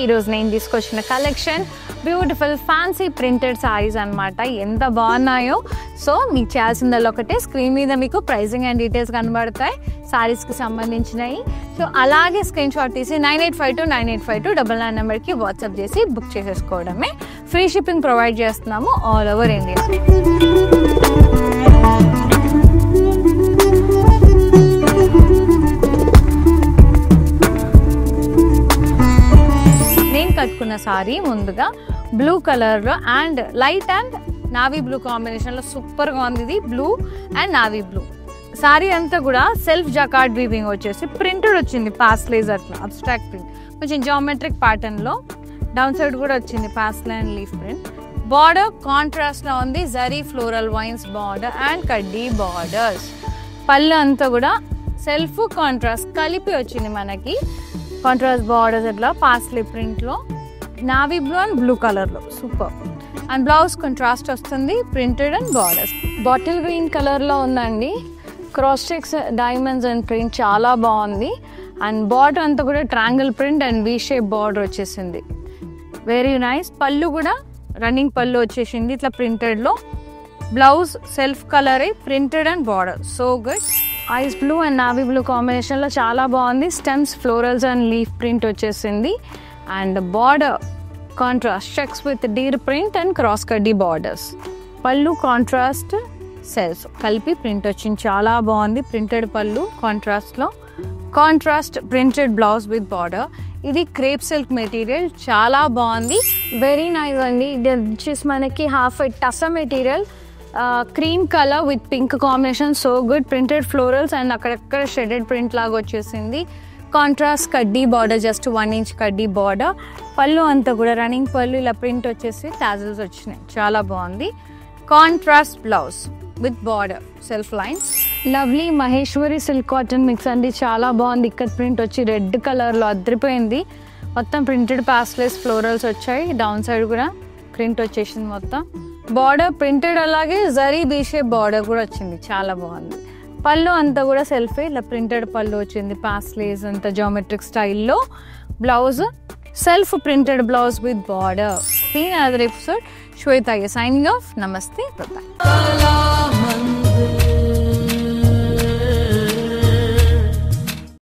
ఈరోజు నేను తీసుకొచ్చిన collection beautiful fancy printed saris అనమాట. ఎంత బాగున్నాయో. సో మీకు చేయాల్సిందల్లా ఒకటే, స్క్రీన్ మీద మీకు ప్రైజింగ్ అండ్ డీటెయిల్స్ కనబడతాయి సారీస్కి సంబంధించినవి. సో అలాగే స్క్రీన్ షాట్ తీసి 9852985299 నెంబర్కి వాట్సాప్ చేసి బుక్ చేసేసుకోవడమే. ఫ్రీ షిప్పింగ్ ప్రొవైడ్ చేస్తున్నాము ఆల్ ఓవర్ ఇండియా. కట్టుకున్న సారీ ముందుగా బ్లూ కలర్లో and light and navy blue కాంబినేషన్లో సూపర్గా ఉంది. ఇది blue and navy blue. Sorry అంతా కూడా సెల్ఫ్ జకార్డ్ వీవింగ్ వచ్చేసి ప్రింటెడ్ వచ్చింది, పాస్లేజ్ అట్లా అబ్స్ట్రాక్ట్ ప్రింట్, కొంచెం జామెట్రిక్ ప్యాటర్న్లో. డౌన్ సైడ్ కూడా వచ్చింది parsley and leaf print. Border కాంట్రాస్ట్లో ఉంది, zari floral wines border and కడ్డీ బార్డర్స్. పళ్ళు అంతా కూడా సెల్ఫ్ కాంట్రాస్ట్ కలిపి వచ్చింది మనకి. కాంట్రాస్ట్ బార్డర్స్ అట్లా పాస్లే ప్రింట్లో నావీ బ్లూ అండ్ బ్లూ కలర్లో సూపర్. అండ్ బ్లౌజ్ కాంట్రాస్ట్ వస్తుంది, printed and borders. Bottle green కలర్లో ఉందండి. Cross checks diamonds and print చాలా బాగుంది. అండ్ బార్డర్ అంతా కూడా triangle print and V shape border వచ్చేసింది, వెరీ నైస్. పళ్ళు కూడా రన్నింగ్ పళ్ళు వచ్చేసింది ఇట్లా ప్రింటెడ్లో. Blouse self colour printed and border, so good. Ice blue and navy blue కాంబినేషన్లో చాలా బాగుంది. Stems florals and leaf print వచ్చేసింది. And border contrast checks with deer print and cross కడ్డీ బార్డర్స్. పళ్ళు కాంట్రాస్ట్ సెల్స్ కలిపి ప్రింట్ వచ్చింది, చాలా బాగుంది. ప్రింటెడ్ పళ్ళు కాంట్రాస్ట్లో, contrast printed blouse with border. ఇది క్రేప్ సిల్క్ మెటీరియల్, చాలా బాగుంది, వెరీ నైస్ అండి. ఇది వచ్చేసి మనకి half tussar material, cream colour with pink combination, so good. Printed florals and అక్కడక్కడ షెడెడ్ ప్రింట్ లాగా వచ్చేసింది. కాంట్రాస్ట్ కడ్డీ బార్డర్, జస్ట్ 1 ఇంచ్ కడ్డీ బార్డర్. పళ్ళు అంతా కూడా రన్నింగ్ పళ్ళు, ఇలా ప్రింట్ వచ్చేసి టాజల్స్ వచ్చినాయి, చాలా బాగుంది. Contrast blouse with border self lines. Lovely Maheshwari silk cotton mix అండి, చాలా బాగుంది. ఇక్కడ ప్రింట్ వచ్చి రెడ్ కలర్లో అదిరిపోయింది. మొత్తం ప్రింటెడ్ పాస్లెస్ ఫ్లోరల్స్ వచ్చాయి. డౌన్ సైడ్ కూడా ప్రింట్ వచ్చేసింది మొత్తం. బార్డర్ ప్రింటెడ్, అలాగే జరీ బీ షేప్ బార్డర్ కూడా వచ్చింది, చాలా బాగుంది. పళ్ళు అంతా కూడా సెల్ఫే, ఇలా ప్రింటెడ్ పళ్ళు వచ్చింది, పాస్లేస్ అంతా జామెట్రిక్ స్టైల్లో. Blouse self printed blouse with border. Seen other episode. Shweta signing off. నమస్తే.